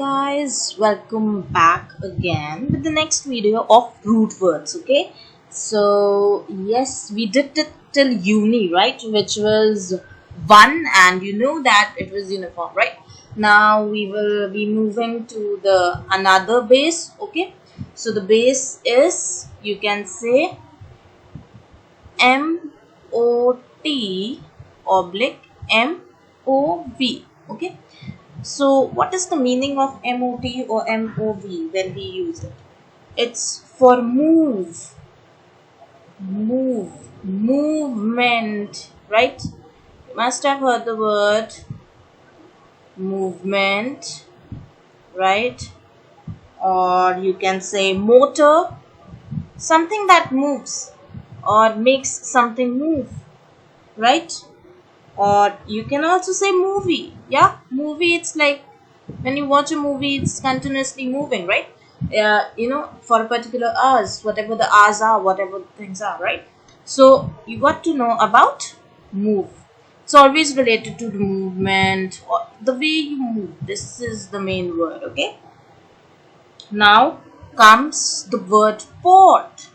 guys, welcome back again with the next video of root words. Okay, so yes, we did it till uni, right, which was one, and you know that it was uniform, right? Now we will be moving to the another base. Okay, so the base is, you can say, MOT oblique MOV. Okay, so what is the meaning of MOT or MOV when we use it? It's for move, movement, right? You must have heard the word movement, right? Or you can say motor, something that moves or makes something move, right? Or you can also say movie. Yeah, movie, it's like when you watch a movie, it's continuously moving, right? For a particular hours, whatever the hours are, whatever things are, right? So you got to know about move. It's always related to the movement or the way you move. This is the main word. Okay, now comes the word port.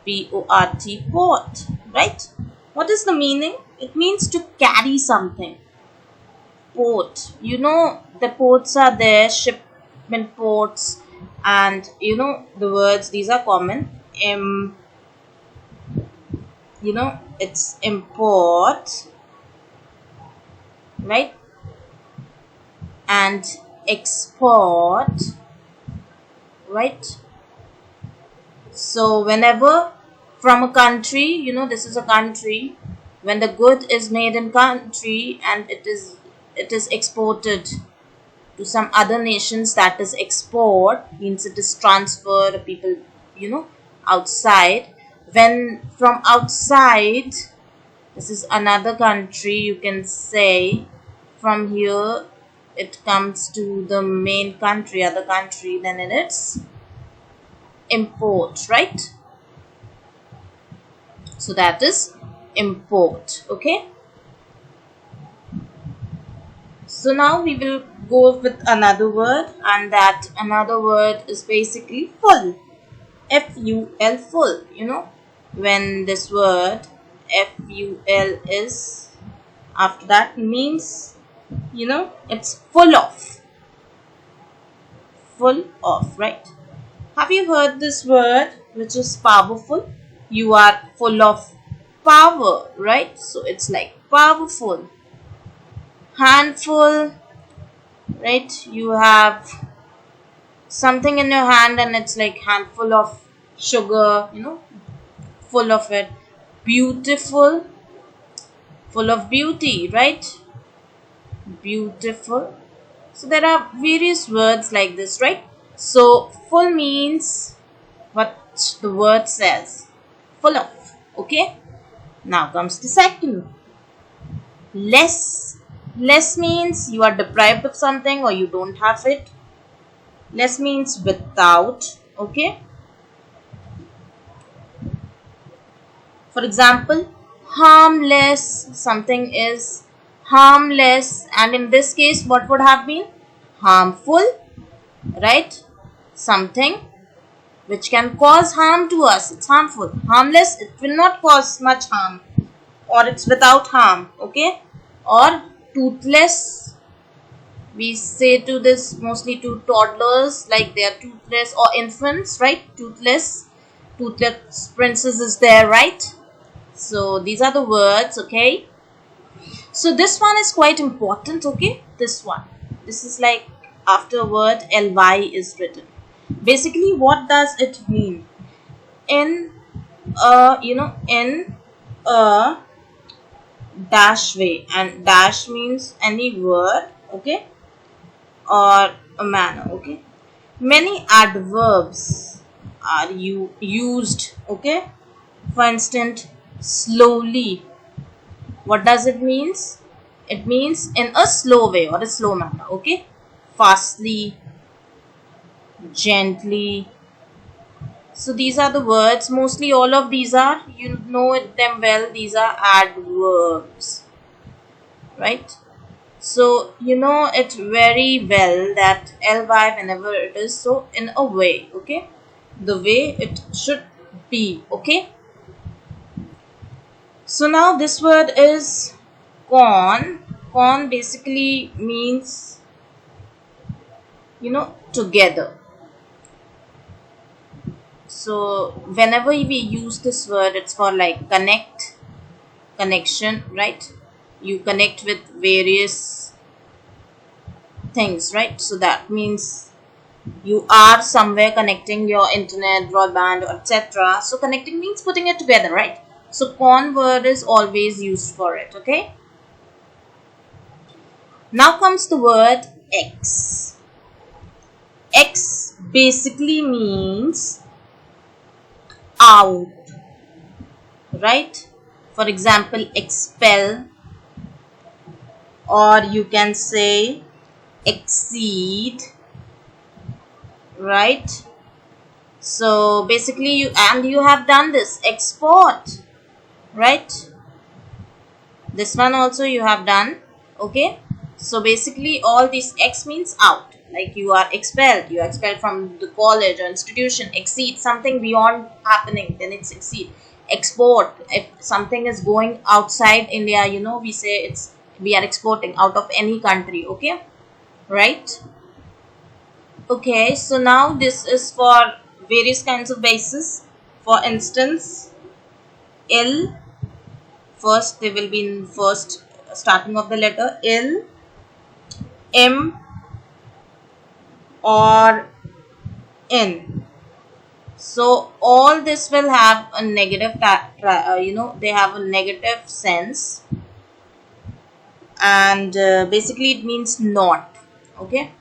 P-O-R-T, port, right? What is the meaning? It means to carry something. Port, the ports are there, shipment ports, and the words, these are common. It's import, right, and export, right? So whenever from a country, this is a country, when the good is made in country and it is exported to some other nations, that is export, means it is transferred to people, outside. When from outside, this is another country, you can say from here it comes to the main country, other country, then it's import, right? So that is import. Okay, so now we will go with another word, and that another word is basically full. F-U-L, full. When this word F-U-L is after that, means it's full of, right? Have you heard this word, which is powerful? You are full of power, right? So it's like powerful. Handful, right? You have something in your hand and it's like handful of sugar, full of it. Beautiful, full of beauty, right? Beautiful. So there are various words like this, right? So full means what the word says, full of. Okay, now comes the second. Less means you are deprived of something or you don't have it. Less means without. Okay, for example, harmless, something is harmless, and in this case what would have been harmful, right? Something which can cause harm to us, it's harmful. Harmless, it will not cause much harm, or it's without harm. Okay, or toothless, we say to this mostly to toddlers, like they are toothless, or infants, right? Toothless princess is there, right? So these are the words. Okay, so this one is quite important. Okay, this is like after a word ly is written. Basically, what does it mean? In a dash way, and dash means any word, okay, or a manner. Okay, many adverbs are used. Okay, for instance, slowly. What does it means? It means in a slow way or a slow manner. Okay, fastly, gently. So these are the words. Mostly all of these are, you know them well, these are adverbs, right? So you know it very well that ly whenever it is so in a way, okay, the way it should be, okay. So now this word is con. Con basically means, you know, together. So whenever we use this word, it's for like connect, connection, right? You connect with various things, right? So that means you are somewhere connecting your internet, broadband, etc. So connecting means putting it together, right? So con word is always used for it, okay? Now comes the word X. X basically means out, right? For example, expel, or you can say exceed, right? So basically you have done this export, right? This one also you have done, okay. So basically all these X means out, like you are expelled, you are expelled from the college or institution. Exceed, something beyond happening, then it's exceed. Export, if something is going outside India, you know, we say it's we are exporting out of any country, okay, right? Okay, so now this is for various kinds of bases. For instance, L, first they will be in first starting of the letter L, M, or N. So all this will have a negative, you know, they have a negative sense, and basically it means not, okay,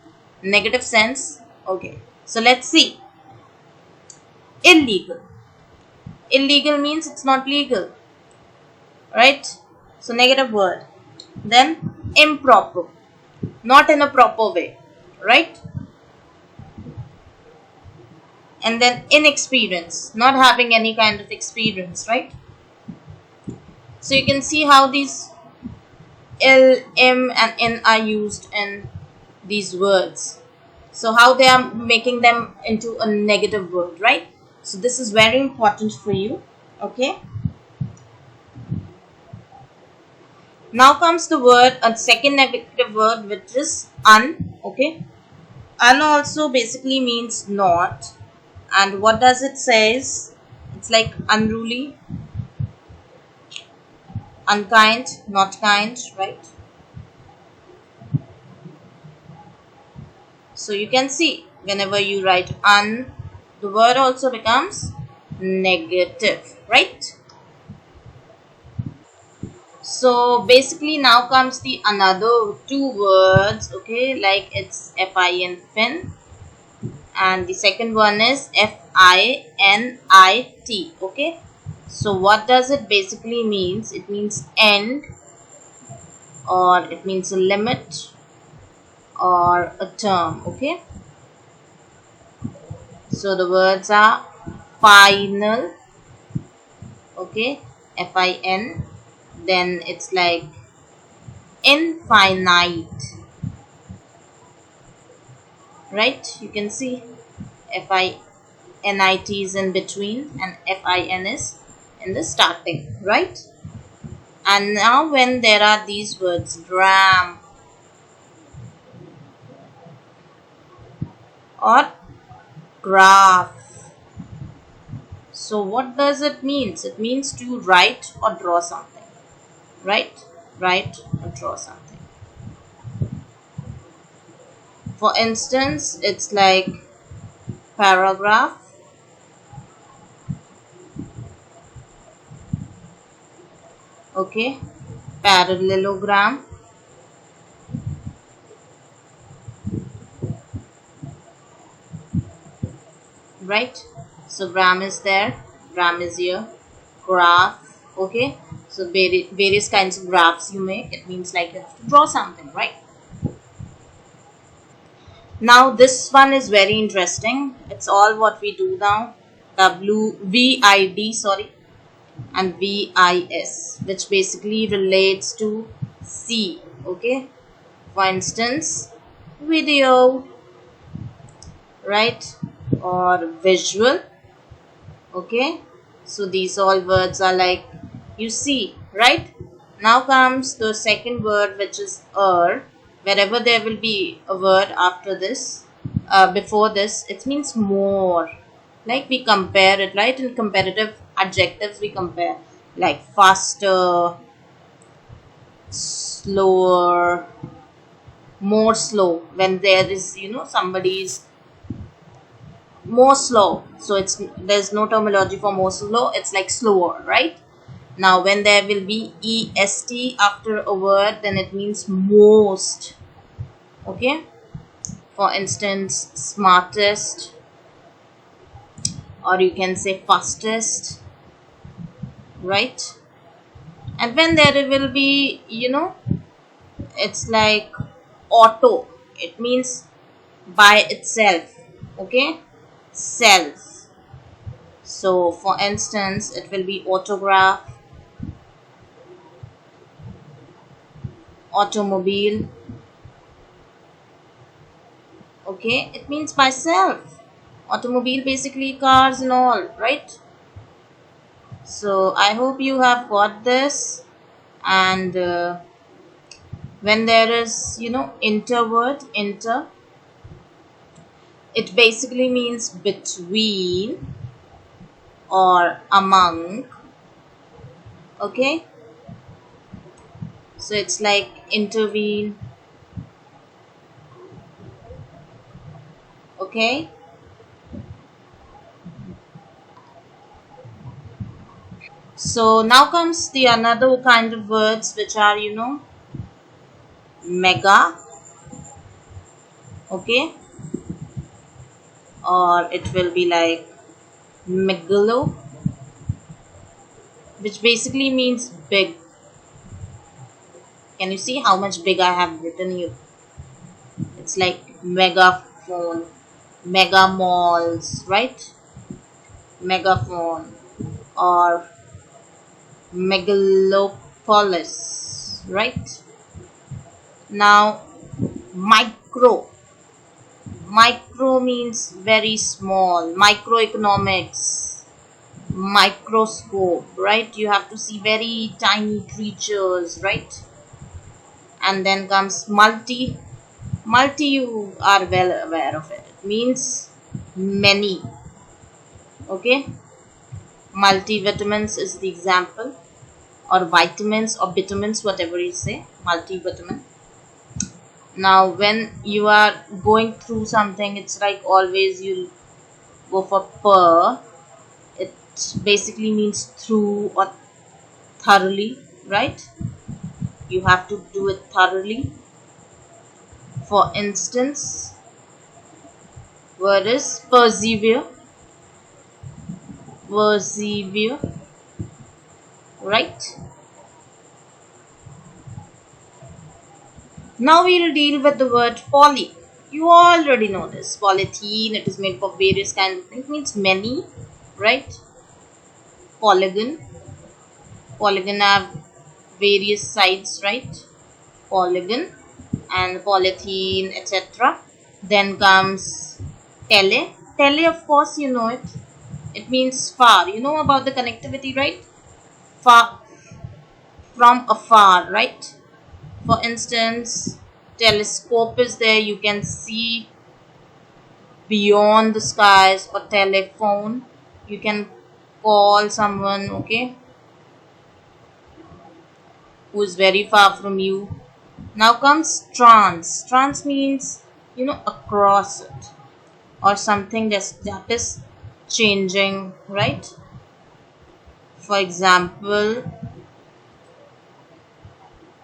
negative sense, okay. So let's see. Illegal. Illegal means it's not legal, right? So negative word. Then improper, not in a proper way, right? And then inexperience, not having any kind of experience, right? So you can see how these L, M, and N are used in these words. So how they are making them into a negative word, right? So this is very important for you, okay. Now comes the word, a second negative word, which is un, okay. Un also basically means not. And what does it says? It's like unruly, unkind, not kind, right? So you can see whenever you write un, the word also becomes negative, right? So basically now comes the another two words, okay, like it's fin, fin, and the second one is finit, okay. So what does it basically means? It means end, or it means a limit, or a term, okay. So the words are final, okay, fin, then it's like infinite, right? You can see finit is in between and fin is in the starting, right? And now when there are these words gram or graph, so what does it mean? It means to write or draw something, right? Write or draw something. For instance, it's like paragraph, okay, parallelogram, right? So gram is there, gram is here, graph, okay. So various kinds of graphs you make, it means like you have to draw something, right? Now this one is very interesting. It's all what we do now. WVID, sorry, and VIS, which basically relates to see, okay. For instance, video, right? Or visual. Okay, so these all words are like you see, right? Now comes the second word, which is wherever there will be a word after this, before this, it means more. Like we compare it, right? In comparative adjectives we compare, like faster, slower, more slow. When there is, somebody's more slow, so there's no terminology for more slow, it's like slower, right? Now when there will be est after a word, then it means most. Okay, for instance, smartest, or you can say fastest, right? And when there will be, it's like auto, it means by itself. Okay, self. So for instance, it will be autograph, automobile. Okay, it means by self. Automobile basically cars and all, right? So I hope you have got this. And when there is, inter word, inter, it basically means between or among. Okay, so it's like intervene. Okay, so now comes the another kind of words, which are, mega. Okay, or it will be like megalo, which basically means big. Can you see how much big I have written here? It's like megaphone, mega malls, right? Megaphone, or megalopolis, right? Now, micro. Micro means very small. Microeconomics, microscope, right? You have to see very tiny creatures, right? And then comes multi. Multi, you are well aware of it. It means many. Okay, multivitamins is the example, or vitamins or vitamins, whatever you say, multivitamin. Now when you are going through something, it's like always you go for per. It basically means through or thoroughly, right? You have to do it thoroughly. For instance, word is persevere. Persevere, right? Now we'll deal with the word poly. You already know this. Polythene, it is made of various kinds of things. It means many, right? Polygon. Polygon have various sides, right? Polygon and polythene, etc. Then comes tele. Tele, of course, you know it. It means far. You know about the connectivity, right? Far, from afar, right? For instance, telescope is there, you can see beyond the skies. Or telephone, you can call someone, okay, who is very far from you. Now comes trans. Trans means, across it, or something that is changing, right? For example,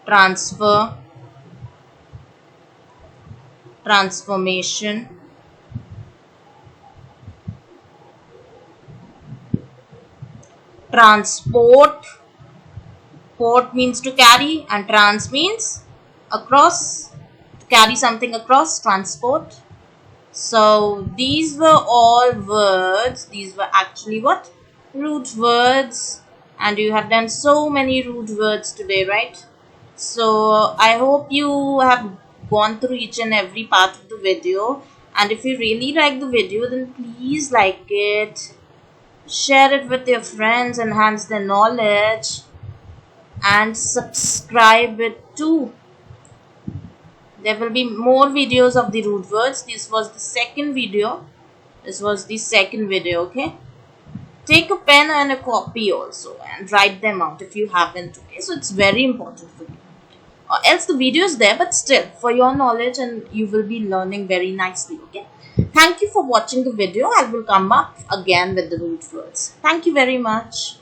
transfer, transformation, transport. Port means to carry, and trans means across, to carry something across, transport. So these were all words. These were actually what? Root words. And you have done so many root words today, right? So I hope you have gone through each and every part of the video. And if you really like the video, then please like it, share it with your friends, enhance their knowledge, and subscribe it too. There will be more videos of the root words. This was the second video. Okay. Take a pen and a copy also and write them out if you haven't. Okay, so it's very important for you. Or else the video is there, but still for your knowledge, and you will be learning very nicely. Okay. Thank you for watching the video. I will come up again with the root words. Thank you very much.